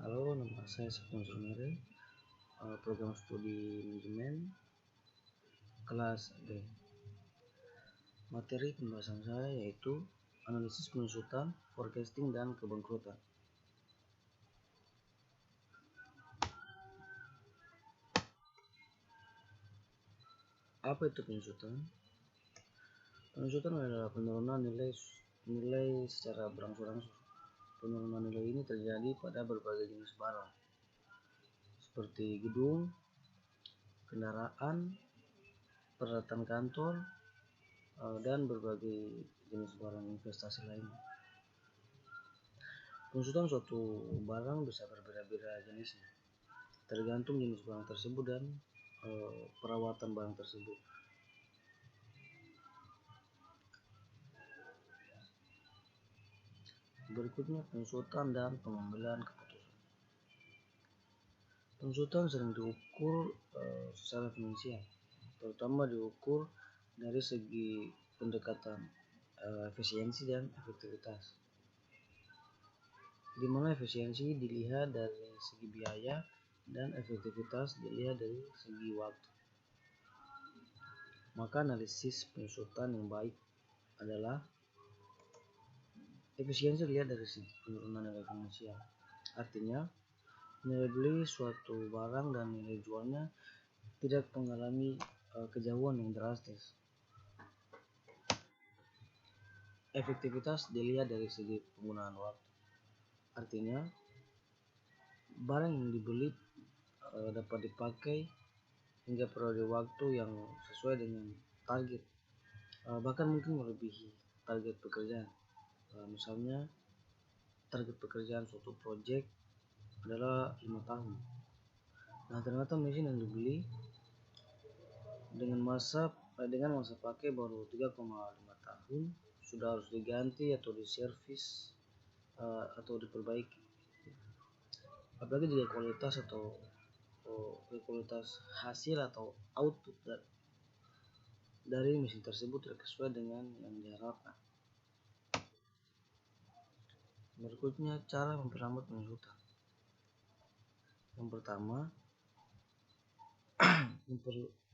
Halo, nama saya Septian Sumere, program studi manajemen kelas B. Materi pembahasan saya yaitu analisis penyusutan, forecasting, dan kebangkrutan. Apa itu penyusutan? Penyusutan adalah penurunan nilai secara berangsur-angsur. Penurunan nilai ini terjadi pada berbagai jenis barang, seperti gedung, kendaraan, peralatan kantor, dan berbagai jenis barang investasi lainnya. Penyusutan suatu barang bisa berbeda-beda jenisnya, tergantung jenis barang tersebut dan perawatan barang tersebut. Berikutnya penyusutan dan pengambilan keputusan. Penyusutan sering diukur secara finansial, terutama diukur dari segi pendekatan efisiensi dan efektivitas, di mana efisiensi dilihat dari segi biaya dan efektivitas dilihat dari segi waktu. Maka analisis penyusutan yang baik adalah efisiensi dilihat dari segi penurunan nilai finansial, artinya nilai beli suatu barang dan nilai jualnya tidak mengalami kejauhan yang drastis. Efektivitas dilihat dari segi penggunaan waktu, artinya barang yang dibeli dapat dipakai hingga periode waktu yang sesuai dengan target, bahkan mungkin melebihi target pekerjaan. Misalnya target pekerjaan suatu proyek adalah 5 tahun. Nah, ternyata mesin yang dibeli dengan masa pakai baru 3,5 tahun sudah harus diganti atau diservis atau diperbaiki. Apalagi jika kualitas hasil atau output dari mesin tersebut tidak sesuai dengan yang diharapkan. Berikutnya cara memperlambat penyusutan. Yang pertama,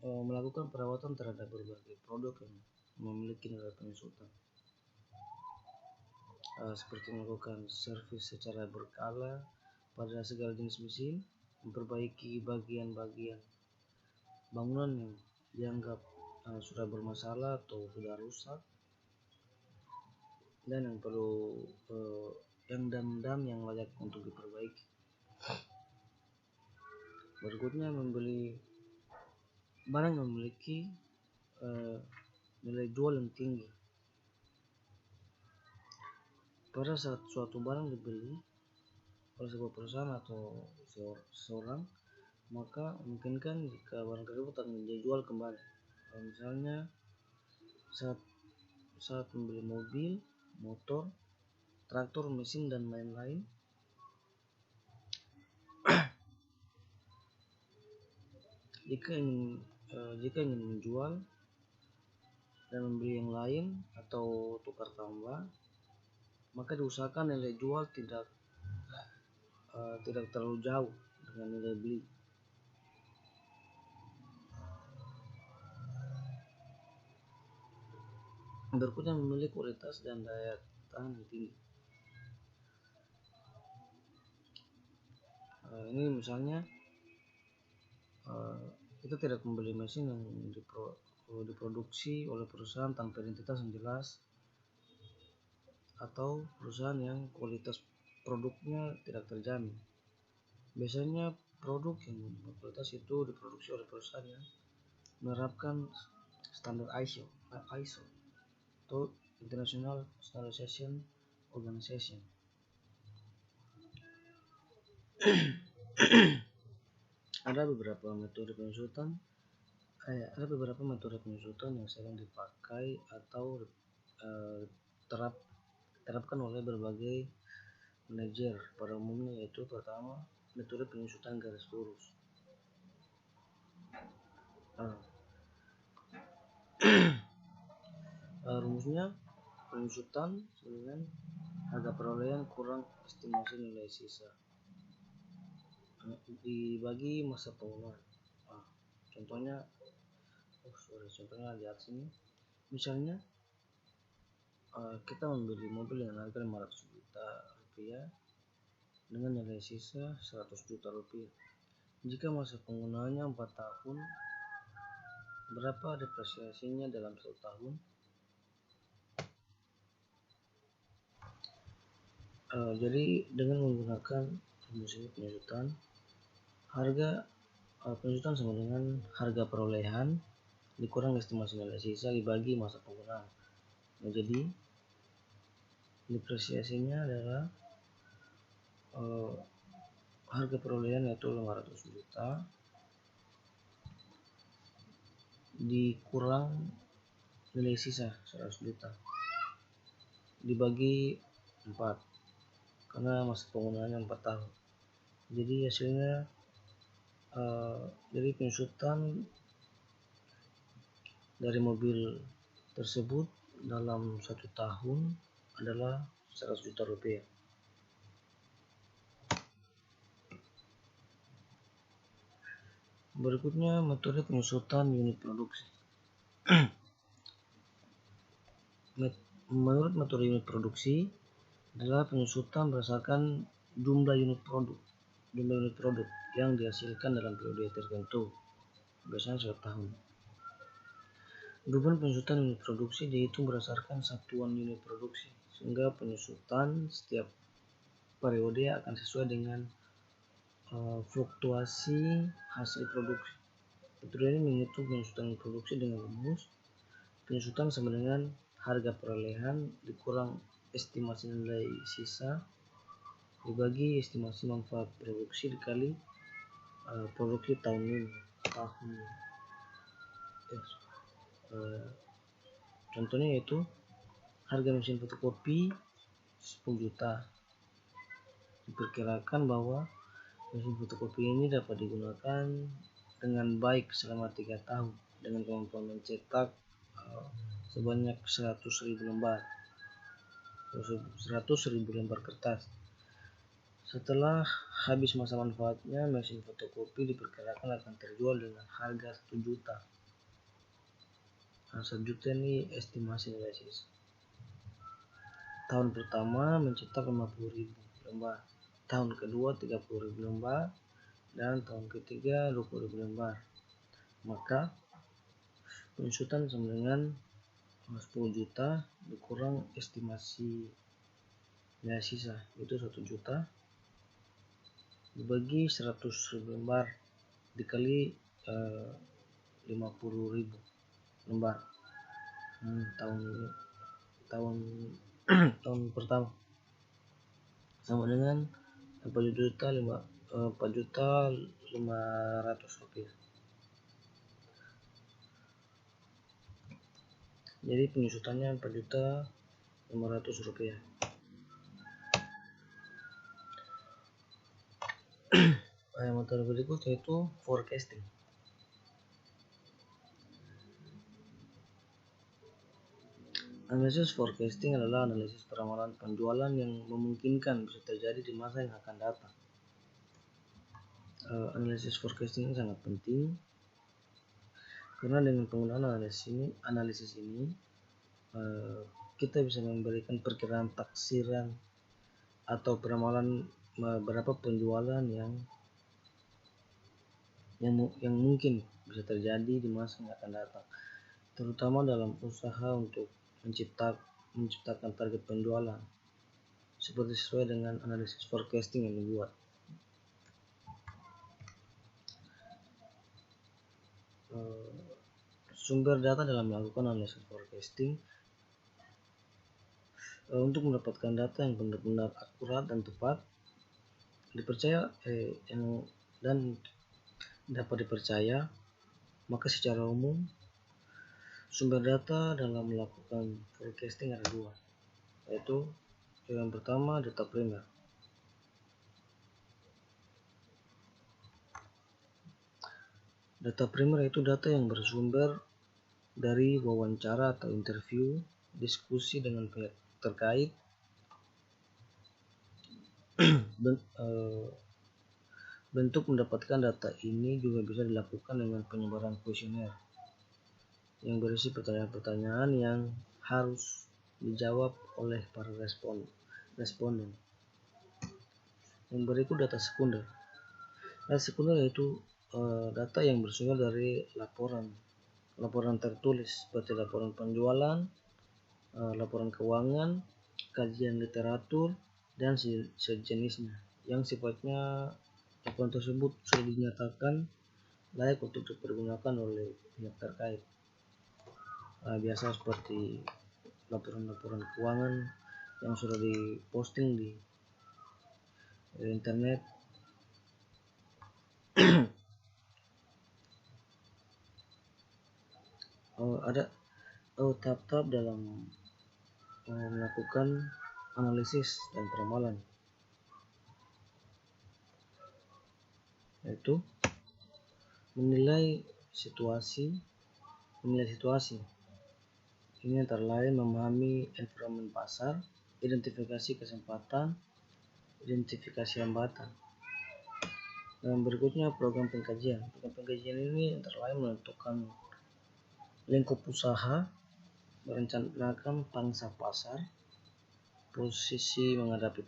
melakukan perawatan terhadap berbagai produk yang memiliki nilai penyusutan, seperti melakukan servis secara berkala pada segala jenis mesin, memperbaiki bagian-bagian bangunan yang dianggap sudah bermasalah atau sudah rusak, dan yang perlu dam yang layak untuk diperbaiki. Berikutnya, membeli barang yang memiliki nilai jual yang tinggi. Pada saat suatu barang dibeli oleh sebuah perusahaan atau seseorang, maka memungkinkan jika barang tersebut akan dijual kembali. Misalnya saat membeli mobil, motor, traktor, mesin, dan lain-lain, jika ingin menjual dan membeli yang lain atau tukar tambah, maka diusahakan nilai jual tidak terlalu jauh dengan nilai beli. Berikutnya, memiliki kualitas dan daya tahan yang tinggi. Ini misalnya kita tidak membeli mesin yang diproduksi oleh perusahaan tanpa identitas yang jelas, atau perusahaan yang kualitas produknya tidak terjamin. Biasanya produk yang berkualitas itu diproduksi oleh perusahaan yang menerapkan standar ISO atau International Standardization Organization. Ada beberapa metode penyusutan yang sering dipakai atau terapkan oleh berbagai manajer pada umumnya, yaitu pertama, metode penyusutan garis lurus. Rumusnya, penyusutan dengan harga perolehan kurang estimasi nilai sisa. dibagi masa penggunaan. Contohnya lihat sini. Misalnya kita membeli mobil dengan harga 500 juta rupiah dengan nilai sisa 100 juta rupiah. Jika masa penggunaannya 4 tahun, berapa depresiasinya dalam 1 tahun? Jadi dengan menggunakan rumus ini penyusutan, harga penyusutan sama dengan harga perolehan dikurang estimasi nilai sisa dibagi masa penggunaan. Nah, jadi depresiasinya adalah harga perolehan yaitu 500 juta dikurang nilai sisa 100 juta dibagi 4 karena masa penggunaannya 4 tahun. Jadi hasilnya dari penyusutan dari mobil tersebut dalam 1 tahun adalah 100 juta rupiah. Berikutnya metode penyusutan unit produksi. Menurut metode unit produksi adalah penyusutan berdasarkan jumlah unit produk yang dihasilkan dalam periode tertentu, biasanya 1 tahun. Beban penyusutan unit produksi dihitung berdasarkan satuan unit produksi, sehingga penyusutan setiap periode akan sesuai dengan fluktuasi hasil produksi. Metode ini menghitung penyusutan unit produksi dengan rumus penyusutan sama dengan harga perolehan dikurang estimasi nilai sisa dibagi estimasi manfaat produksi dikali produksi tahun ini. Contohnya yaitu harga mesin fotokopi 10 juta. Diperkirakan bahwa mesin fotokopi ini dapat digunakan dengan baik selama 3 tahun dengan kemampuan mencetak sebanyak 100.000 lembar kertas. Setelah habis masa manfaatnya, mesin fotokopi diperkirakan akan terjual dengan harga 1 juta. 1 juta ini estimasi nilai sisa. Tahun pertama mencetak 50.000 lembar, tahun kedua 30.000 lembar, dan tahun ketiga 20.000 lembar. Maka penyusutan sama dengan 10 juta dikurang estimasi nilai sisa itu 1 juta dibagi 100.000 lembar dikali 50.000 lembar tahun pertama sama dengan 4.500.000 rupiah. Jadi penyusutannya 4.500.000 rupiah. Metode berikut yaitu forecasting. Analisis forecasting adalah analisis peramalan penjualan yang memungkinkan bisa terjadi di masa yang akan datang. Analisis forecasting sangat penting karena dengan penggunaan analisis ini kita bisa memberikan perkiraan taksiran atau peramalan berapa penjualan yang mungkin bisa terjadi di masa yang akan datang, terutama dalam usaha untuk menciptakan target penjualan seperti sesuai dengan analisis forecasting yang dibuat. Sumber data dalam melakukan analisis forecasting. Untuk mendapatkan data yang benar-benar akurat dan tepat, dipercaya dan dapat dipercaya, maka secara umum sumber data dalam melakukan forecasting ada 2, yaitu yang pertama data primer. Data primer itu data yang bersumber dari wawancara atau interview, diskusi dengan pihak terkait, Bentuk mendapatkan data ini juga bisa dilakukan dengan penyebaran kuesioner yang berisi pertanyaan-pertanyaan yang harus dijawab oleh para responden. Yang berikut data sekunder. Data sekunder yaitu data yang bersumber dari laporan tertulis seperti laporan penjualan, laporan keuangan, kajian literatur, dan sejenisnya, yang sifatnya laporan tersebut sudah dinyatakan layak untuk dipergunakan oleh pihak terkait. Biasa seperti laporan-laporan keuangan yang sudah diposting di internet. Ada tahap-tahap dalam melakukan analisis dan peramalan, yaitu menilai situasi. Ini antara lain memahami environment pasar, identifikasi kesempatan, identifikasi hambatan. Dan berikutnya program pengkajian. Program pengkajian ini antara lain menentukan lingkup usaha, merencanakan pangsa pasar, posisi menghadapi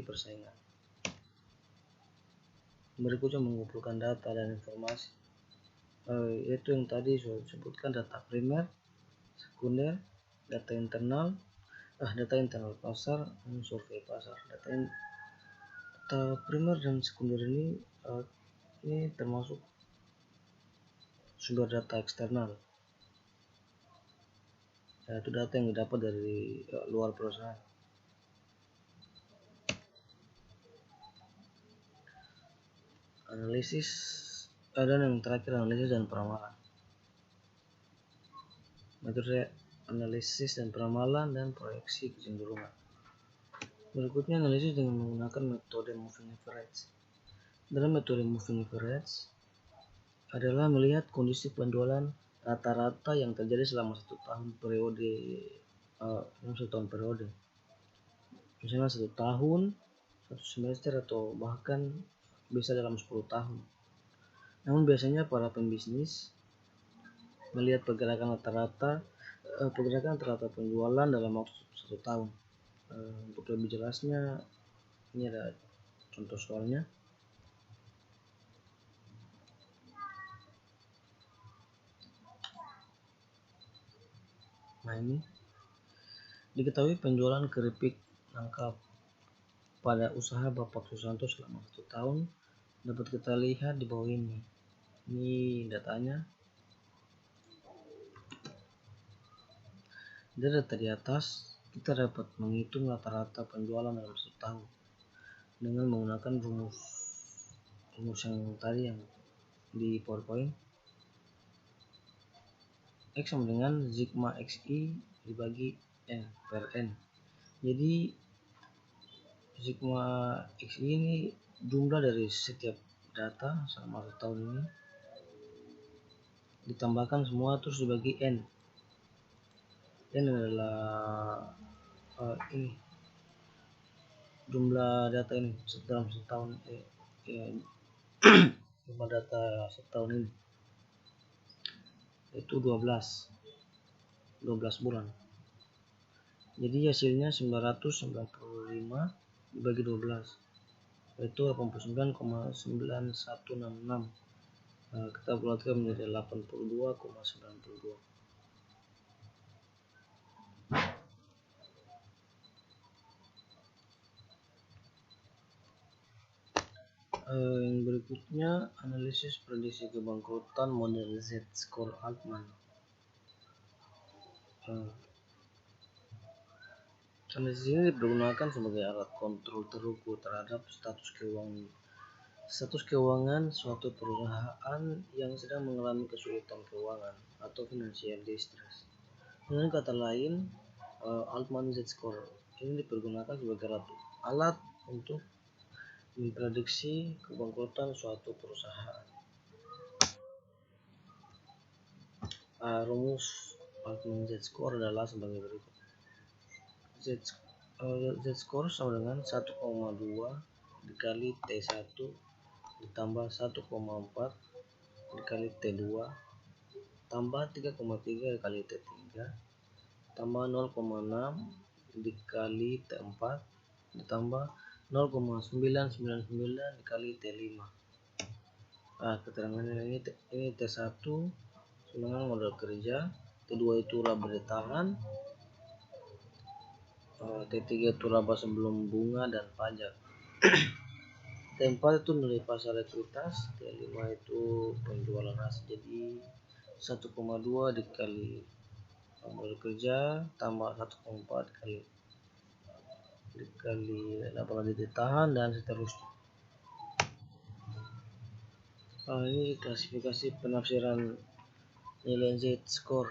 persaingan. Berikutnya mengumpulkan data dan informasi, yaitu yang tadi sudah disebutkan data primer, sekunder, data internal pasar, survei pasar. Data primer dan sekunder ini termasuk sumber data eksternal, yaitu data yang didapat dari luar perusahaan. Analisis dan yang terakhir analisis dan peramalan. Metode analisis dan peramalan dan proyeksi kecenderungan. Berikutnya analisis dengan menggunakan metode moving average. Dalam metode moving average adalah melihat kondisi penjualan rata-rata yang terjadi selama satu tahun periode. Misalnya 1 tahun, 1 semester, atau bahkan bisa dalam 10 tahun. Namun biasanya para pembisnis melihat pergerakan rata-rata penjualan dalam waktu 1 tahun. Untuk lebih jelasnya, ini ada contoh soalnya. Nah, ini diketahui penjualan keripik nangka pada usaha Bapak Susanto selama 1 tahun dapat kita lihat di bawah ini. Ini datanya. Dari data di atas kita dapat menghitung rata-rata penjualan dalam 1 tahun dengan menggunakan rumus yang tadi yang di PowerPoint. X sama dengan sigma XI dibagi N per N. Jadi sigma XI ini jumlah dari setiap data selama 1 tahun ini ditambahkan semua terus dibagi N. N adalah ini jumlah data ini dalam setahun, jumlah data setahun ini itu 12 bulan. Jadi hasilnya 995 dibagi 12 yaitu 89,9166. Kita bulatkan menjadi 82,92. Yang berikutnya analisis prediksi kebangkrutan model Z-score Altman. Analisis ini dipergunakan sebagai alat kontrol terukur terhadap status keuangan suatu perusahaan yang sedang mengalami kesulitan keuangan atau financial distress. Dengan kata lain, Altman Z-score ini dipergunakan sebagai alat untuk memprediksi kebangkrutan suatu perusahaan. Rumus Altman Z-score adalah sebagai berikut. Z-score sama dengan 1,2 dikali T1 ditambah 1,4 dikali T2 tambah 3,3 dikali T3 tambah 0,6 dikali T4 ditambah 0,999 dikali T5. Nah, keterangannya ini T1 dengan modal kerja, T2 itu laba ditahan, T3 itu laba sebelum bunga dan pajak, T4 itu nilai pasar ekuitas, T5 itu penjualan hasil. Jadi 1,2 dikali modal kerja tambah 1,4 dikali laba ditahan dan seterusnya. Ini klasifikasi penafsiran nilai Z-score.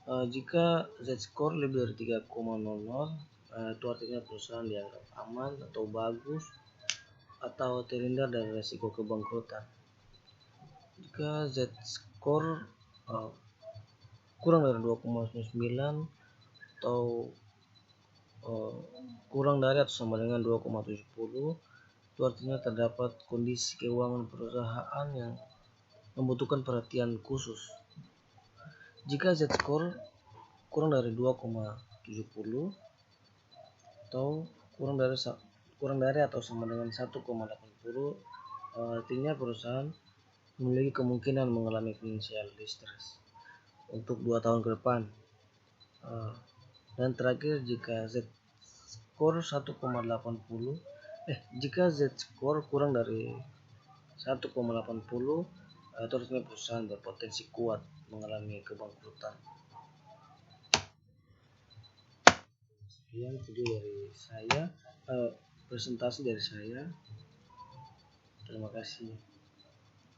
Jika Z-score lebih dari 3,00, itu artinya perusahaan dianggap aman atau bagus atau terhindar dari risiko kebangkrutan. Jika Z-score kurang dari 2,9 atau kurang dari atau sama dengan 2,70, itu artinya terdapat kondisi keuangan perusahaan yang membutuhkan perhatian khusus. Jika Z-score kurang dari 2,70 atau kurang dari atau sama dengan 1,80, artinya perusahaan memiliki kemungkinan mengalami financial distress untuk 2 tahun ke depan. Dan terakhir, jika Z-score 1,80 jika Z-score kurang dari 1,80, itu artinya perusahaan berpotensi kuat mengalami kebangkrutan. Sekian video dari saya, presentasi dari saya. Terima kasih.